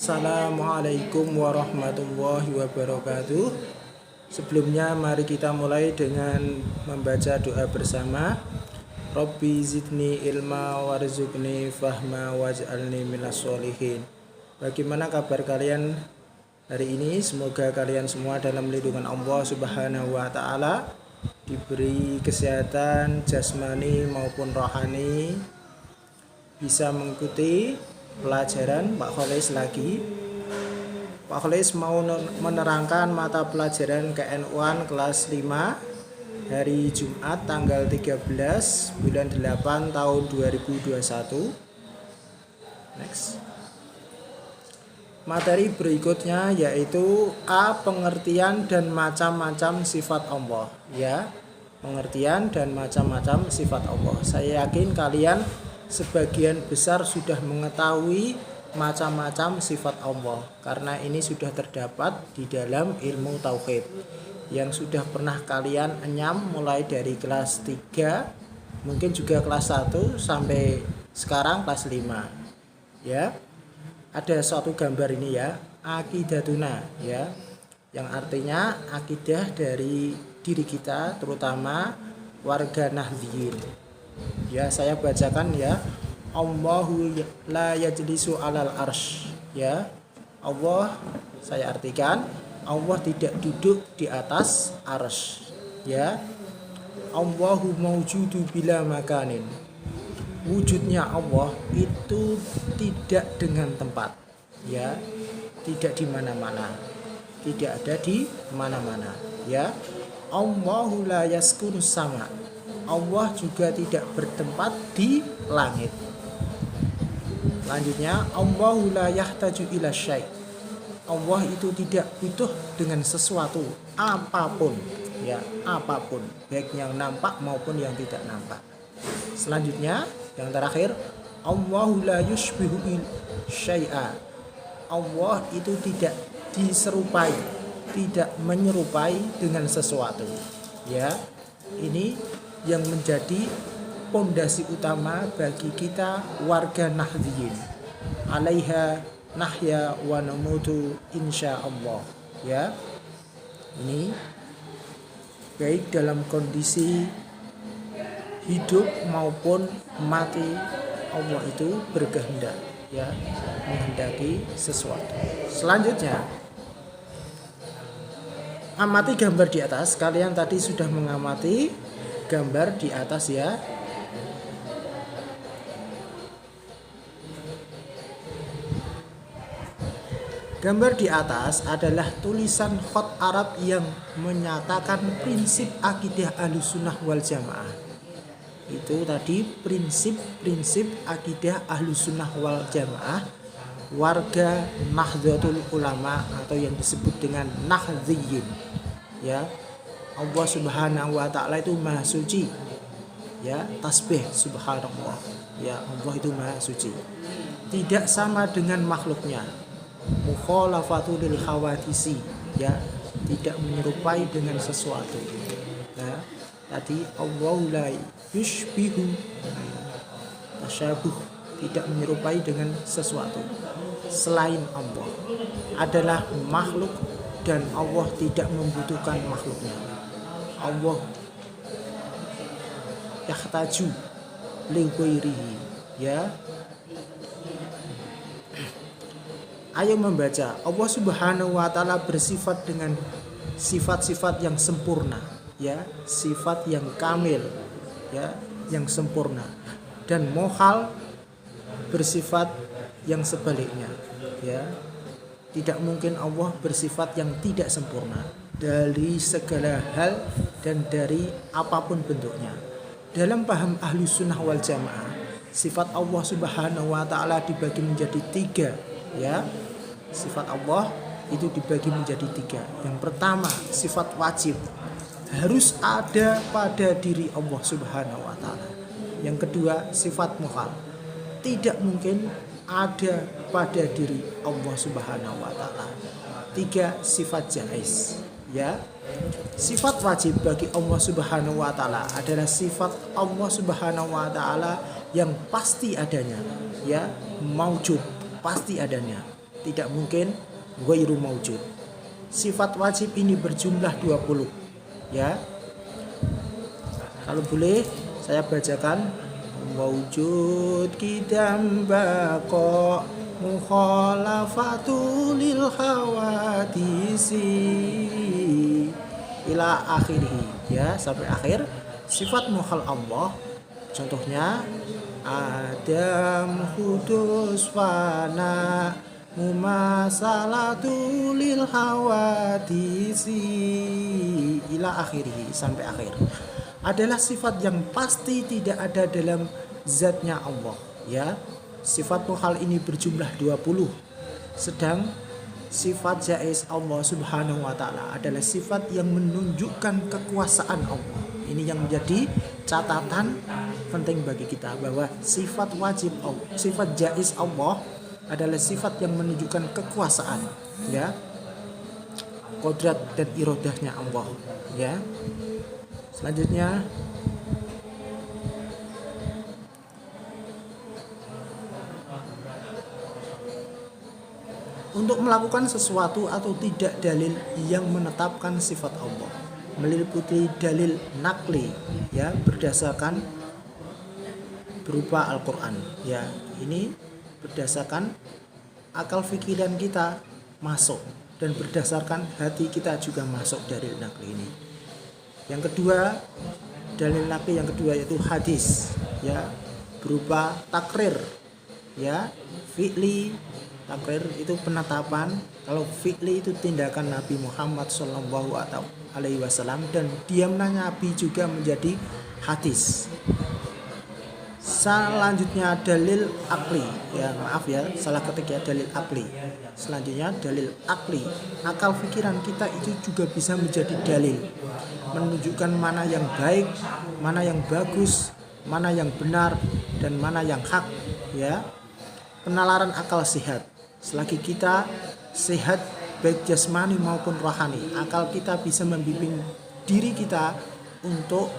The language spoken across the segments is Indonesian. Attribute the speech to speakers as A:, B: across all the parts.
A: Assalamualaikum warahmatullahi wabarakatuh. Sebelumnya mari kita mulai dengan membaca doa bersama. Rabbi zidni ilma warzuqni fahma waj'alni minas sholihin. Bagaimana kabar kalian hari ini? Semoga kalian semua dalam lindungan Allah Subhanahu wa taala, diberi kesehatan jasmani maupun rohani, bisa mengikuti pelajaran Pak Kholis lagi. Pak Kholis mau menerangkan mata pelajaran KN1 kelas 5 hari Jumat tanggal 13 bulan 8 tahun 2021. Next. Materi berikutnya yaitu A. Pengertian dan macam-macam sifat Allah. Ya, pengertian dan macam-macam sifat Allah. Saya yakin kalian sebagian besar sudah mengetahui macam-macam sifat Allah, karena ini sudah terdapat di dalam ilmu tauhid yang sudah pernah kalian enyam mulai dari kelas 3, mungkin juga kelas 1 sampai sekarang kelas 5. Ya. Ada suatu gambar ini ya, akidatuna ya, yang artinya akidah dari diri kita, terutama warga Nahdliyin. Ya, saya bacakan ya. Allahu la yajlisu alal arsh. Ya, Allah, saya artikan, Allah tidak duduk di atas arsh. Ya, Allahu maujudu bila makanin. Wujudnya Allah itu tidak dengan tempat. Ya, tidak di mana-mana, tidak ada di mana-mana. Ya, Allahu la yaskunus sama. Allah juga tidak bertempat di langit. Selanjutnya, Allahu la yahtaju ila syai'. Allah itu tidak butuh dengan sesuatu apapun, ya, apapun, baik yang nampak maupun yang tidak nampak. Selanjutnya, yang terakhir, Allahu la yushbihu syai'a. Allah itu tidak diserupai, tidak menyerupai dengan sesuatu. Ya, ini yang menjadi pondasi utama bagi kita warga Nahdliyin. Alaiha nahya wa namutu insyaallah. Ya, ini baik dalam kondisi hidup maupun mati, Allah itu berkehendak, ya, menghendaki sesuatu. Selanjutnya, amati gambar di atas. Kalian tadi sudah mengamati gambar di atas ya. Gambar di atas adalah tulisan khat Arab yang menyatakan prinsip akidah Ahlussunnah wal Jamaah. Itu tadi prinsip-prinsip akidah Ahlussunnah wal Jamaah warga Nahdlatul Ulama atau yang disebut dengan Nahdliyin. Ya, Allah Subhanahu wa taala itu Maha Suci. Ya, tasbih subhanallah. Ya, Allah itu Maha Suci. Tidak sama dengan makhluknya. Mukhalafatu lil khawadisi, ya, tidak menyerupai dengan sesuatu. Ya, tadi Allah la yushbihu tasyabuh, tidak menyerupai dengan sesuatu selain Allah, adalah makhluk dan Allah tidak membutuhkan makhluknya. Allah yahtaju li ghairihi, ya. Ayo membaca. Allah Subhanahu wa taala bersifat dengan sifat-sifat yang sempurna, ya, sifat yang kamil, ya, yang sempurna, dan mohal bersifat yang sebaliknya, ya. Tidak mungkin Allah bersifat yang tidak sempurna dari segala hal dan dari apapun bentuknya. Dalam paham Ahlussunnah wal Jamaah, sifat Allah Subhanahu wa taala dibagi menjadi 3, ya. Sifat Allah itu dibagi menjadi 3. Yang pertama, sifat wajib, harus ada pada diri Allah Subhanahu wa taala. Yang kedua, sifat muhal, tidak mungkin ada pada diri Allah Subhanahu wa taala. 3, sifat jaiz, ya. Sifat wajib bagi Allah Subhanahu wa taala adalah sifat Allah Subhanahu wa taala yang pasti adanya, ya, maujud, pasti adanya. tidak mungkin ghairu maujud. Sifat wajib ini berjumlah 20 ya. Kalau boleh saya bacakan: maujud kidam bako mukhalafatu lil hawadisi ila akhirih ya, sampai akhir. Sifat mukhal Allah contohnya Adam, Hudus, Fana, Mumasalatu lil hawadisi ila akhirih, sampai akhir, adalah sifat yang pasti tidak ada dalam zatnya Allah ya. Sifat mukhal ini berjumlah 20. Sedang sifat jaiz Allah Subhanahu wa taala adalah sifat yang menunjukkan kekuasaan Allah. Ini yang menjadi catatan penting bagi kita, bahwa sifat wajib Allah, sifat jaiz Allah adalah sifat yang menunjukkan kekuasaan ya, kodrat dan irodahnya Allah ya. Selanjutnya untuk melakukan sesuatu atau tidak dalil yang menetapkan sifat Allah meliputi dalil nakli ya, berdasarkan berupa Al-Qur'an ya. Ini berdasarkan akal pikiran kita masuk, dan berdasarkan hati kita juga masuk dalil nakli ini. Yang kedua, dalil nakli yang kedua yaitu hadis ya, berupa takrir ya. Fi'li, takrir itu penetapan. Kalau fi'li itu tindakan Nabi Muhammad Shallallahu Alaihi Wasallam, dan diamnya Nabi juga menjadi hadis. Selanjutnya dalil akli ya, maaf ya salah ketik ya, dalil akli. Selanjutnya dalil akli, akal pikiran kita itu juga bisa menjadi dalil, menunjukkan mana yang baik, mana yang bagus, mana yang benar, dan mana yang hak ya. Penalaran akal sehat, selagi kita sehat baik jasmani maupun rohani, akal kita bisa membimbing diri kita untuk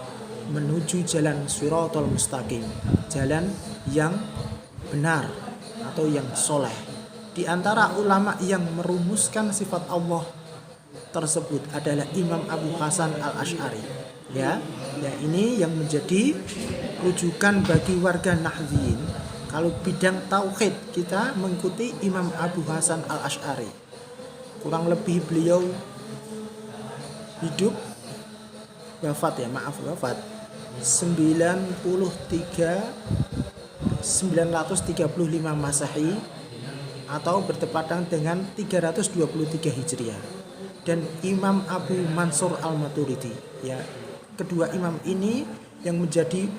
A: menuju jalan shiratal mustaqim, jalan yang benar atau yang soleh. Di antara ulama yang merumuskan sifat Allah tersebut adalah Imam Abu Hasan Al-Asy'ari ya. Nah, ini yang menjadi rujukan bagi warga Nahdliyin. Kalau bidang tauhid kita mengikuti Imam Abu Hasan Al-Asy'ari. Kurang lebih beliau hidup wafat 935 Masehi atau bertepatan dengan 323 Hijriah. Dan Imam Abu Mansur Al-Maturidi ya. Kedua imam ini yang menjadi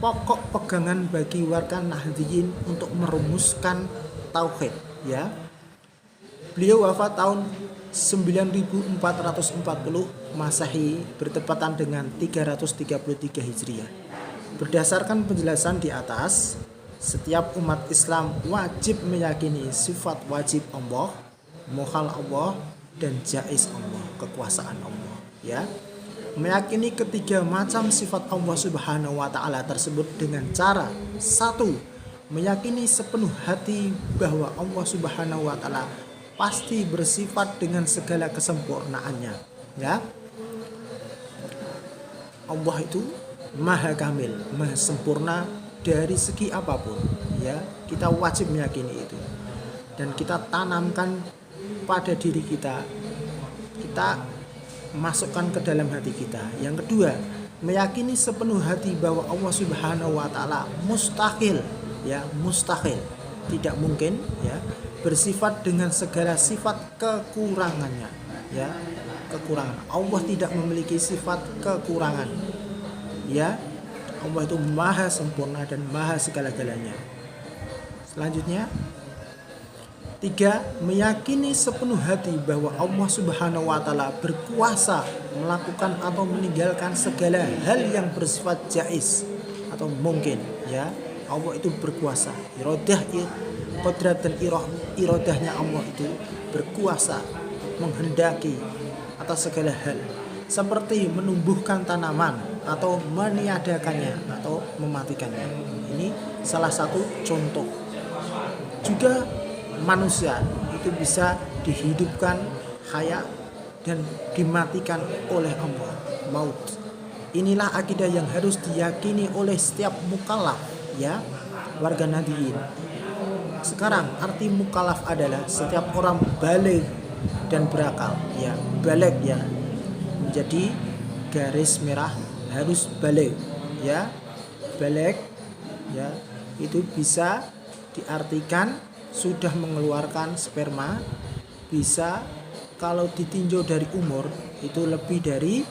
A: pokok pegangan bagi warga Nahdliyin untuk merumuskan tauhid ya. Beliau wafat tahun 9440 Masehi bertepatan dengan 333 Hijriah. Berdasarkan penjelasan di atas, setiap umat Islam wajib meyakini sifat wajib Allah, mukhal Allah, dan jaiz Allah, kekuasaan Allah ya. Meyakini ketiga macam sifat Allah Subhanahu wa taala tersebut dengan cara: 1. Meyakini sepenuh hati bahwa Allah Subhanahu wa taala pasti bersifat dengan segala kesempurnaannya ya. Allah itu maha kamil, maha sempurna dari segi apapun ya. Kita wajib meyakini itu, dan kita tanamkan pada diri kita, kita masukkan ke dalam hati kita. Yang kedua, meyakini sepenuh hati bahwa Allah Subhanahu wa taala mustahil ya, mustahil, tidak mungkin ya, bersifat dengan segala sifat kekurangannya ya, kekurangan. Allah tidak memiliki sifat kekurangan ya. Allah itu maha sempurna dan maha segala-galanya. Selanjutnya, 3. Meyakini sepenuh hati bahwa Allah Subhanahu wa taala berkuasa melakukan atau meninggalkan segala hal yang bersifat jaiz atau mungkin ya. Allah itu berkuasa, qudrat dan irodahnya Allah itu berkuasa menghendaki atas segala hal, seperti menumbuhkan tanaman atau meniadakannya atau mematikannya. Ini salah satu contoh. Juga manusia itu bisa dihidupkan, haya, dan dimatikan oleh Allah, maut. Inilah akidah yang harus diyakini oleh setiap mukallaf, ya, warga Nahdliyin. Sekarang arti mukallaf adalah setiap orang baligh dan berakal, ya, baligh ya. Menjadi garis merah harus baligh, ya. Baligh ya, itu bisa diartikan sudah mengeluarkan sperma, bisa kalau ditinjau dari umur itu lebih dari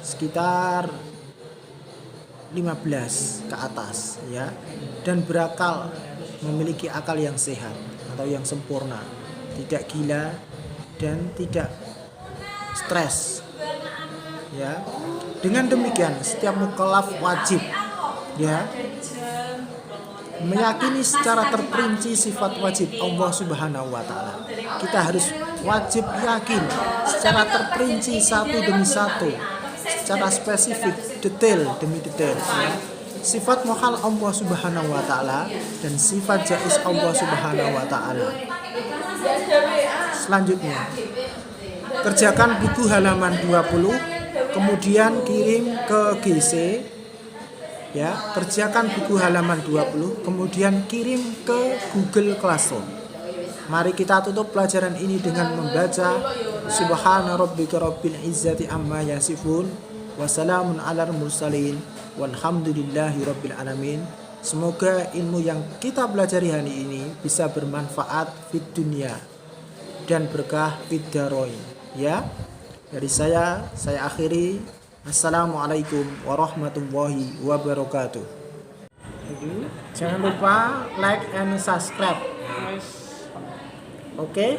A: sekitar 15 ke atas, ya, dan berakal, memiliki akal yang sehat atau yang sempurna, tidak gila dan tidak stres, ya. Dengan demikian setiap mukallaf wajib, ya, meyakini secara terperinci sifat wajib Allah Subhanahu wa taala. Kita harus wajib yakin secara terperinci satu demi satu, secara spesifik, detail demi detail, ya. Sifat mukhal Allah Subhanahu wa taala dan sifat jaiz Allah Subhanahu wa taala. Selanjutnya, kerjakan buku halaman 20, kemudian kirim ke GC, ya, kerjakan buku halaman 20, kemudian kirim ke Google Classroom. Mari kita tutup pelajaran ini dengan membaca Subhana rabbika rabbil izzati amma yasifun, wassalamun alal mursalin, walhamdulillahi rabbil alamin. Semoga ilmu yang kita pelajari hari ini bisa bermanfaat fid dunya dan berkah fid daroin, ya. Dari saya akhiri. Assalamualaikum warahmatullahi wabarakatuh. Jangan lupa like and subscribe. Oke?